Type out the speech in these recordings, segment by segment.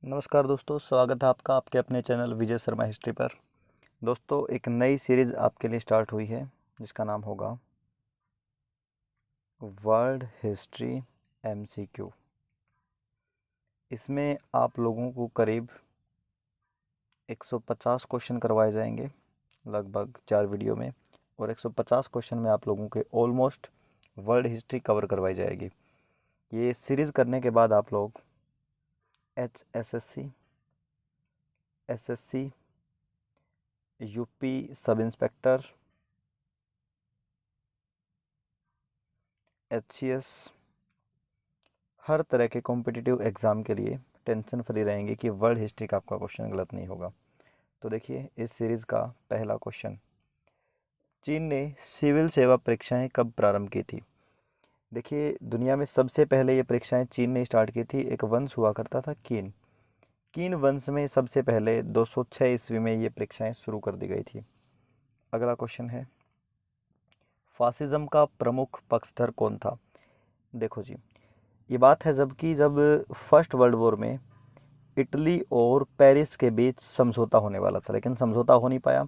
नमस्कार दोस्तों, स्वागत है आपका आपके अपने चैनल विजय शर्मा हिस्ट्री पर। दोस्तों, एक नई सीरीज़ आपके लिए स्टार्ट हुई है जिसका नाम होगा वर्ल्ड हिस्ट्री एमसीक्यू। इसमें आप लोगों को करीब 150 क्वेश्चन करवाए जाएंगे लगभग 4 वीडियो में, और 150 क्वेश्चन में आप लोगों के ऑलमोस्ट वर्ल्ड हिस्ट्री कवर करवाई जाएगी। ये सीरीज़ करने के बाद आप लोग HSSC, SSC, UP sub inspector, HCS, हर तरह के कॉम्पिटिटिव एग्ज़ाम के लिए टेंशन फ्री रहेंगे कि वर्ल्ड हिस्ट्री का आपका क्वेश्चन गलत नहीं होगा। तो देखिए इस सीरीज़ का पहला क्वेश्चन, चीन ने सिविल सेवा परीक्षाएं कब प्रारंभ की थी? देखिए दुनिया में सबसे पहले ये परीक्षाएं चीन ने स्टार्ट की थी। एक वंश हुआ करता था कीन। कीन वंश में सबसे पहले 206 ईस्वी में ये परीक्षाएं शुरू कर दी गई थी। अगला क्वेश्चन है, फासिज्म का प्रमुख पक्षधर कौन था? देखो जी, ये बात है जब फर्स्ट वर्ल्ड वॉर में इटली और पेरिस के बीच समझौता होने वाला था, लेकिन समझौता हो नहीं पाया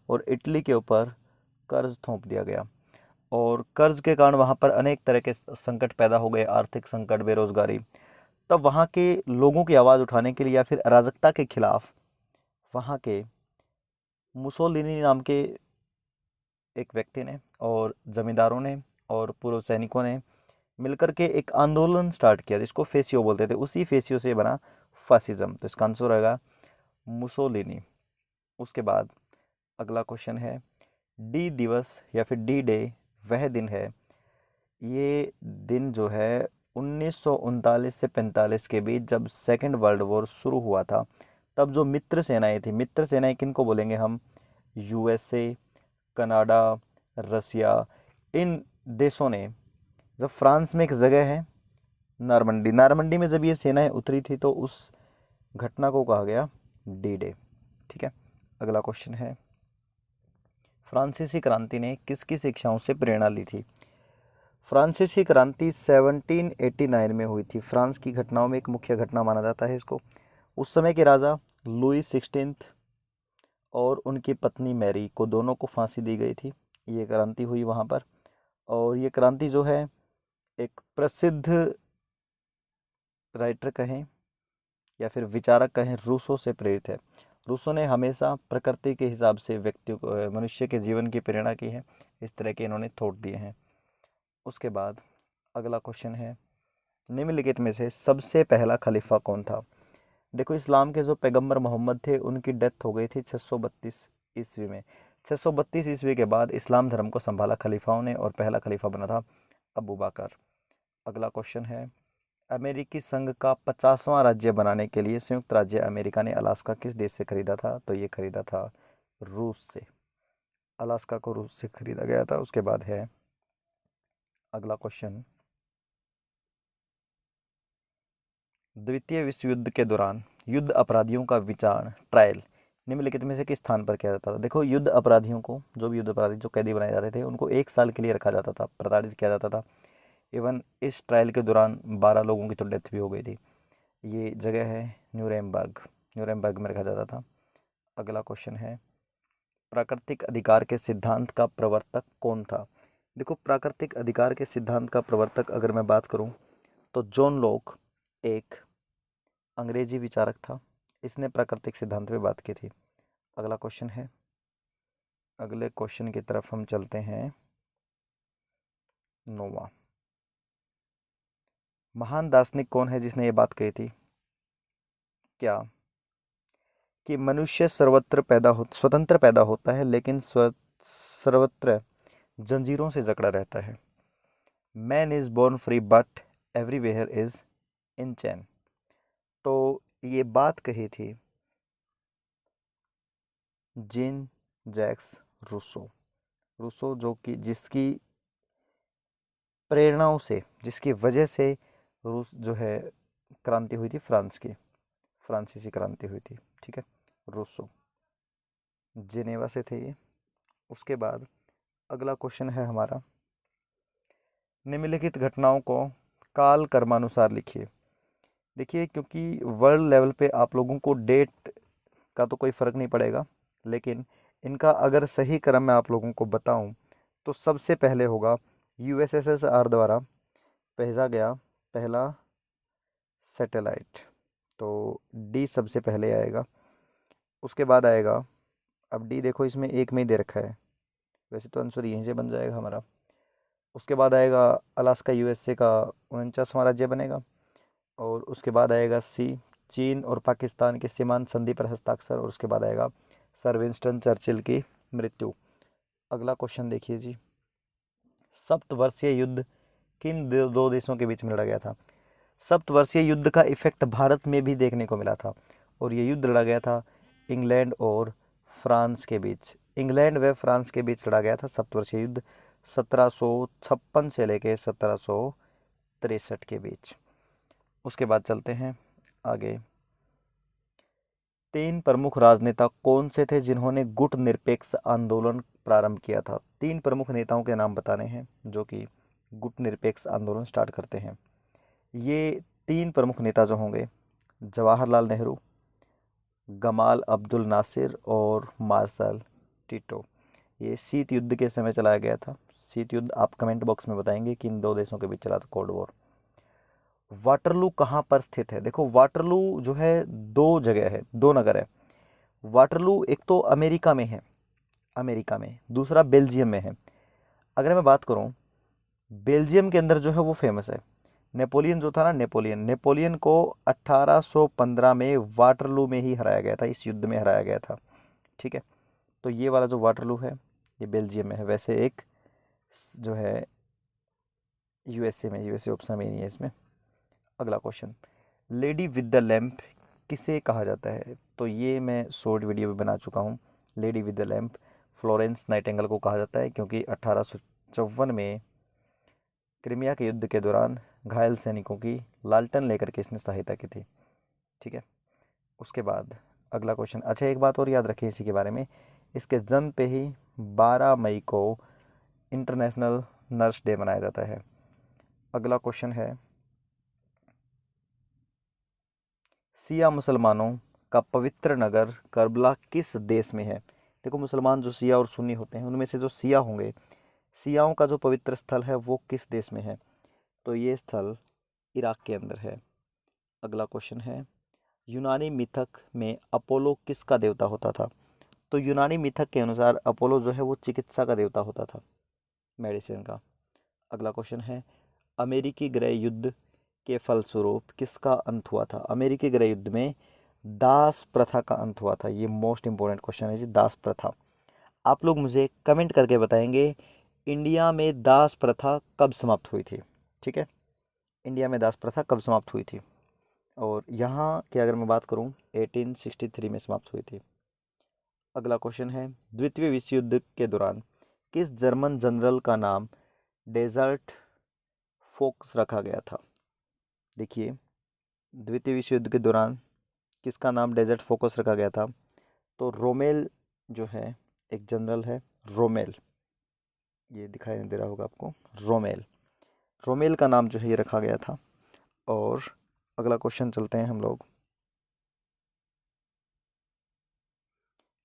और इटली के ऊपर कर्ज थोप दिया गया, और कर्ज के कारण वहाँ पर अनेक तरह के संकट पैदा हो गए, आर्थिक संकट, बेरोजगारी। तब वहाँ के लोगों की आवाज़ उठाने के लिए या फिर अराजकता के खिलाफ वहाँ के मुसोलिनी नाम के एक व्यक्ति ने और जमींदारों ने और पूर्व सैनिकों ने मिलकर के एक आंदोलन स्टार्ट किया जिसको फेसियो बोलते थे। उसी फेसियो से बना फासिज्म। तो इसका आंसर रहेगा मुसोलिनी। उसके बाद अगला क्वेश्चन है, डी दिवस या फिर डी डे वह दिन है, ये दिन जो है 1939 से 45 के बीच जब सेकेंड वर्ल्ड वॉर शुरू हुआ था, तब जो मित्र सेनाएं थी, मित्र सेनाएं किनको बोलेंगे हम? यूएसए, कनाडा, रसिया, इन देशों ने, जब फ्रांस में एक जगह है नारमंडी, नारमंडी में जब ये सेनाएं उतरी थी तो उस घटना को कहा गया डी डे। ठीक है। अगला क्वेश्चन है, फ्रांसीसी क्रांति ने किसकी शिक्षाओं से प्रेरणा ली थी? फ्रांसीसी क्रांति 1789 में हुई थी। फ्रांस की घटनाओं में एक मुख्य घटना माना जाता है इसको। उस समय के राजा लुई 16 और उनकी पत्नी मैरी को, दोनों को फांसी दी गई थी। ये क्रांति हुई वहाँ पर, और ये क्रांति जो है एक प्रसिद्ध राइटर कहें या फिर विचारक कहें, रूसो से प्रेरित है। रूसो ने हमेशा प्रकृति के हिसाब से व्यक्ति को, मनुष्य के जीवन की प्रेरणा की है। इस तरह के इन्होंने थॉट दिए हैं। उसके बाद अगला क्वेश्चन है, निम्नलिखित में से सबसे पहला खलीफा कौन था? देखो, इस्लाम के जो पैगंबर मोहम्मद थे उनकी डेथ हो गई थी 632 ईस्वी में। 632 ईस्वी के बाद इस्लाम धर्म को संभाला खलीफाओं ने, और पहला खलीफा बना था अबू बकर। अगला क्वेश्चन है, अमेरिकी संघ का 50वां राज्य बनाने के लिए संयुक्त राज्य अमेरिका ने अलास्का किस देश से खरीदा था? तो ये खरीदा था रूस से। अलास्का को रूस से खरीदा गया था। उसके बाद है अगला क्वेश्चन, द्वितीय विश्व युद्ध के दौरान युद्ध अपराधियों का विचारण, ट्रायल, निम्नलिखित में से किस स्थान पर किया जाता था? देखो, युद्ध अपराधियों को, जो भी युद्ध अपराधी, जो कैदी बनाए जाते थे, उनको 1 साल के लिए रखा जाता था, प्रताड़ित किया जाता था। इवन इस ट्रायल के दौरान 12 लोगों की तो डेथ भी हो गई थी। ये जगह है न्यूरेमबर्ग। न्यूरेमबर्ग में रखा जाता था। अगला क्वेश्चन है, प्राकृतिक अधिकार के सिद्धांत का प्रवर्तक कौन था? देखो, प्राकृतिक अधिकार के सिद्धांत का प्रवर्तक अगर मैं बात करूं तो जॉन लॉक एक अंग्रेजी विचारक था। इसने प्राकृतिक सिद्धांत पे बात की थी। अगला क्वेश्चन है, अगले क्वेश्चन की तरफ हम चलते हैं। नोवा, महान दार्शनिक कौन है जिसने ये बात कही थी? क्या कि मनुष्य स्वतंत्र पैदा होता है लेकिन सर्वत्र जंजीरों से जकड़ा रहता है। Man is born free but everywhere is in chain. तो ये बात कही थी जीन जैक्स रूसो। रूसो जो कि जिसकी प्रेरणाओं से, जिसकी वजह से रूस जो है क्रांति हुई थी, फ्रांस की फ्रांसीसी क्रांति हुई थी। ठीक है, रूसो जिनेवा से थे ये। उसके बाद अगला क्वेश्चन है हमारा, निम्नलिखित घटनाओं को काल कर्मानुसार लिखिए। देखिए, क्योंकि वर्ल्ड लेवल पे आप लोगों को डेट का तो कोई फ़र्क नहीं पड़ेगा, लेकिन इनका अगर सही क्रम मैं आप लोगों को बताऊं तो सबसे पहले होगा यूएसएसआर द्वारा भेजा गया पहला सैटेलाइट, तो डी सबसे पहले आएगा। उसके बाद आएगा, अब डी देखो इसमें एक में ही दे रखा है, वैसे तो आंसर यहीं से बन जाएगा हमारा। उसके बाद आएगा अलास्का यूएसए का 49वां राज्य बनेगा। और उसके बाद आएगा सी, चीन और पाकिस्तान के सीमांत संधि पर हस्ताक्षर। और उसके बाद आएगा सर विंस्टन चर्चिल की मृत्यु। अगला क्वेश्चन देखिए जी, सप्तवर्षीय युद्ध किन दो देशों के बीच में लड़ा गया था? सप्तवर्षीय युद्ध का इफेक्ट भारत में भी देखने को मिला था, और ये युद्ध लड़ा गया था इंग्लैंड और फ्रांस के बीच। इंग्लैंड व फ्रांस के बीच लड़ा गया था सप्तवर्षीय युद्ध 1756 से लेके 1763 के बीच। उसके बाद चलते हैं आगे। तीन प्रमुख राजनेता कौन से थे जिन्होंने गुट निरपेक्ष आंदोलन प्रारंभ किया था? तीन प्रमुख नेताओं के नाम बताने हैं जो कि गुट निरपेक्ष आंदोलन स्टार्ट करते हैं। ये तीन प्रमुख नेता जो होंगे, जवाहरलाल नेहरू, गमाल अब्दुल नासिर और मार्शल टिटो। ये शीत युद्ध के समय चलाया गया था। शीत युद्ध आप कमेंट बॉक्स में बताएंगे कि इन दो देशों के बीच चला था कोल्ड वॉर। वाटरलू कहाँ पर स्थित है? देखो, वाटरलू जो है दो जगह है, दो नगर है। वाटरलू एक तो अमेरिका में है, अमेरिका में, दूसरा बेल्जियम में है। अगर मैं बात करूं, बेल्जियम के अंदर जो है वो फेमस है। नेपोलियन जो था ना, नेपोलियन को 1815 में वाटरलू में ही हराया गया था, इस युद्ध में हराया गया था। ठीक है, तो ये वाला जो वाटरलू है ये बेल्जियम में है। वैसे एक जो है यूएसए में, यूएसए ऑप्शन में नहीं है इसमें। अगला question, lady with the lamp किसे कहा जाता है? तो ये मैं शॉर्ट वीडियो भी बना चुका हूँ। Lady with the lamp Florence Nightingale को कहा जाता है, क्योंकि 1854 में क्रिमिया के युद्ध के दौरान घायल सैनिकों की लालटेन लेकर के इसने सहायता की थी। ठीक है, उसके बाद अगला क्वेश्चन। अच्छा, एक बात और याद रखिए इसी के बारे में, इसके जन्म पे ही 12 मई को इंटरनेशनल नर्स डे मनाया जाता है। अगला क्वेश्चन है, सिया मुसलमानों का पवित्र नगर करबला किस देश में है? देखो, मुसलमान जो सिया और सुन्नी होते हैं उनमें से जो सिया होंगे, सियाओं का जो पवित्र स्थल है वो किस देश में है? तो ये स्थल इराक के अंदर है। अगला क्वेश्चन है, यूनानी मिथक में अपोलो किसका देवता होता था? तो यूनानी मिथक के अनुसार अपोलो जो है वो चिकित्सा का देवता होता था, मेडिसिन का। अगला क्वेश्चन है, अमेरिकी गृह युद्ध के फलस्वरूप किसका अंत हुआ था? अमेरिकी गृह युद्ध में दास प्रथा का अंत हुआ था। ये मोस्ट इंपॉर्टेंट क्वेश्चन है जी, दास प्रथा। आप लोग मुझे कमेंट करके बताएंगे इंडिया में दास प्रथा कब समाप्त हुई थी। ठीक है, इंडिया में दास प्रथा कब समाप्त हुई थी? और यहाँ की अगर मैं बात करूँ 1863 में समाप्त हुई थी। अगला क्वेश्चन है, द्वितीय विश्व युद्ध के दौरान किस जर्मन जनरल का नाम डेजर्ट फोक्स रखा गया था? देखिए, द्वितीय विश्व युद्ध के दौरान किसका नाम डेजर्ट फोकस रखा गया था? तो रोमेल जो है, एक जनरल है रोमेल, ये दिखाई दे रहा होगा आपको, रोमेल। रोमेल का नाम जो है ये रखा गया था। और अगला क्वेश्चन चलते हैं हम लोग,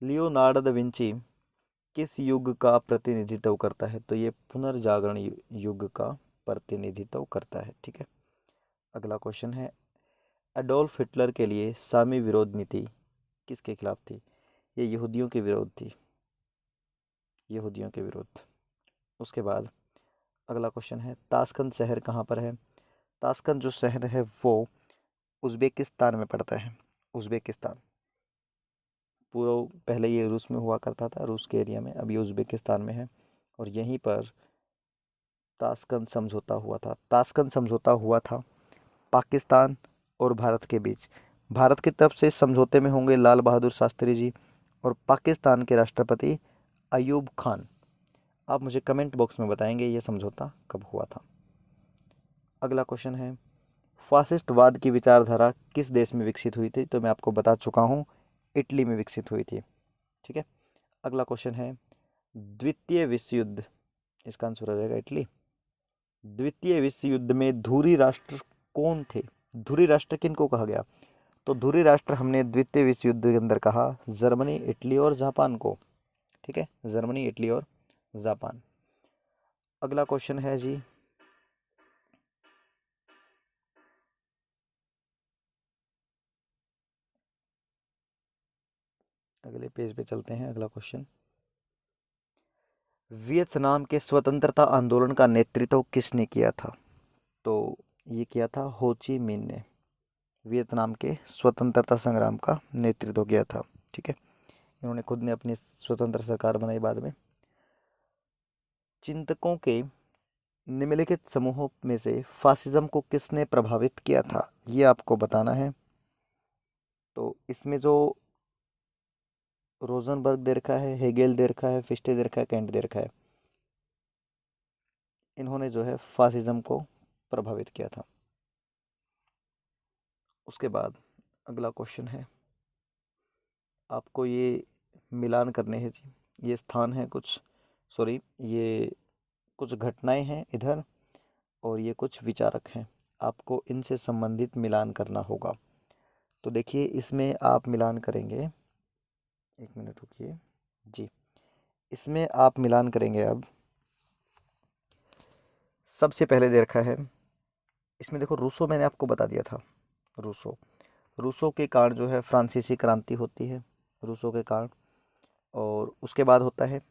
लियोनार्डो दा विंची किस युग का प्रतिनिधित्व करता है? तो ये पुनर्जागरण युग का प्रतिनिधित्व करता है। ठीक है, अगला क्वेश्चन है, एडोल्फ हिटलर के लिए सामी विरोध नीति किसके खिलाफ थी? ये यहूदियों के विरोध थी, यहूदियों के विरोध। उसके बाद अगला क्वेश्चन है, ताशकंद शहर कहाँ पर है? ताशकंद जो शहर है वो उज़्बेकिस्तान में पड़ता है, उज़्बेकिस्तान। पूरा पहले ये रूस में हुआ करता था, रूस के एरिया में, अब ये उज़्बेकिस्तान में है। और यहीं पर ताशकंद समझौता हुआ था। ताशकंद समझौता हुआ था पाकिस्तान और भारत के बीच। भारत की तरफ से समझौते में होंगे लाल बहादुर शास्त्री जी और पाकिस्तान के राष्ट्रपति अयूब खान। आप मुझे कमेंट बॉक्स में बताएंगे ये समझौता कब हुआ था। अगला क्वेश्चन है, फासिस्टवाद की विचारधारा किस देश में विकसित हुई थी? तो मैं आपको बता चुका हूँ, इटली में विकसित हुई थी। ठीक है, अगला क्वेश्चन है, द्वितीय विश्व युद्ध, इसका आंसर हो जाएगा इटली। द्वितीय विश्व युद्ध में धुरी राष्ट्र कौन थे? धुरी राष्ट्र किन को कहा गया? तो धुरी राष्ट्र हमने द्वितीय विश्व युद्ध के अंदर कहा जर्मनी, इटली और जापान को। ठीक है, जर्मनी, इटली और जापान। अगला क्वेश्चन है जी, अगले पेज पे चलते हैं। अगला क्वेश्चन, वियतनाम के स्वतंत्रता आंदोलन का नेतृत्व किसने किया था? तो ये किया था हो ची मिन ने, वियतनाम के स्वतंत्रता संग्राम का नेतृत्व किया था। ठीक है, इन्होंने खुद ने अपनी स्वतंत्र सरकार बनाई बाद में। चिंतकों के निम्नलिखित समूहों में से फासिज्म को किसने प्रभावित किया था, ये आपको बताना है। तो इसमें जो रोजनबर्ग दे रखा है, हेगेल दे रखा है, फिस्टे दे रखा है, कैंट दे रखा है, इन्होंने जो है फासिज्म को प्रभावित किया था। उसके बाद अगला क्वेश्चन है, आपको ये मिलान करने हैं जी। ये स्थान है कुछ, सॉरी, ये कुछ घटनाएं हैं इधर और ये कुछ विचारक हैं, आपको इनसे संबंधित मिलान करना होगा। तो देखिए इसमें आप मिलान करेंगे, एक मिनट रुकिए जी। इसमें आप मिलान करेंगे अब, सबसे पहले दे रखा है इसमें, देखो रूसो मैंने आपको बता दिया था। रूसो, रूसो के कारण जो है फ्रांसीसी क्रांति होती है, रूसो के कारण। और उसके बाद होता है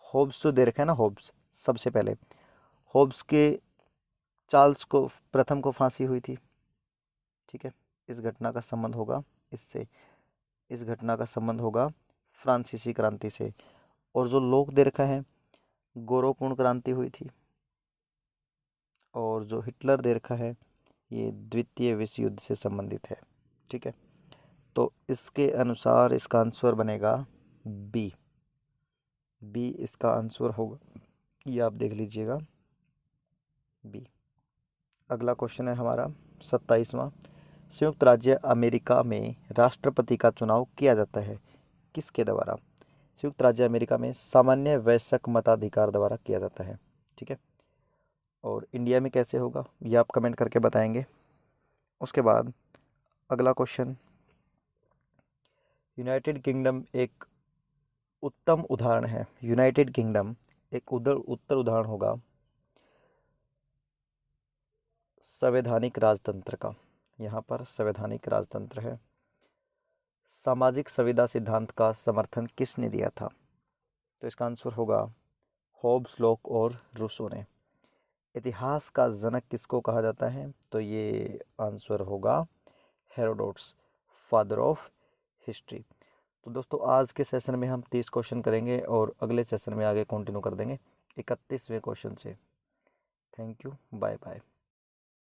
होब्स, जो दे रखा है ना होब्स, सबसे पहले होब्स के चार्ल्स को प्रथम को फांसी हुई थी। ठीक है, इस घटना का संबंध होगा इससे, इस घटना का संबंध होगा फ्रांसीसी क्रांति से। और जो लोक दे रखा है गौरवपूर्ण क्रांति हुई थी। और जो हिटलर दे रखा है ये द्वितीय विश्व युद्ध से संबंधित है। ठीक है, तो इसके अनुसार इसका आंसर बनेगा बी, बी इसका आंसर होगा, ये आप देख लीजिएगा बी। अगला क्वेश्चन है हमारा 27वां, संयुक्त राज्य अमेरिका में राष्ट्रपति का चुनाव किया जाता है किसके द्वारा? संयुक्त राज्य अमेरिका में सामान्य वयस्क मताधिकार द्वारा किया जाता है। ठीक है, और इंडिया में कैसे होगा ये आप कमेंट करके बताएंगे। उसके बाद अगला क्वेश्चन, यूनाइटेड किंगडम एक उत्तम उदाहरण है, यूनाइटेड किंगडम एक उत्तर उदाहरण होगा संवैधानिक राजतंत्र का। यहाँ पर संवैधानिक राजतंत्र है। सामाजिक संविदा सिद्धांत का समर्थन किसने दिया था? तो इसका आंसर होगा होब्स, लॉक और रूसो ने। इतिहास का जनक किसको कहा जाता है? तो ये आंसर होगा हेरोडोट्स, फादर ऑफ हिस्ट्री। तो दोस्तों आज के सेशन में हम 30 क्वेश्चन करेंगे और अगले सेशन में आगे कंटिन्यू कर देंगे 31वें क्वेश्चन से। Thank you, bye bye.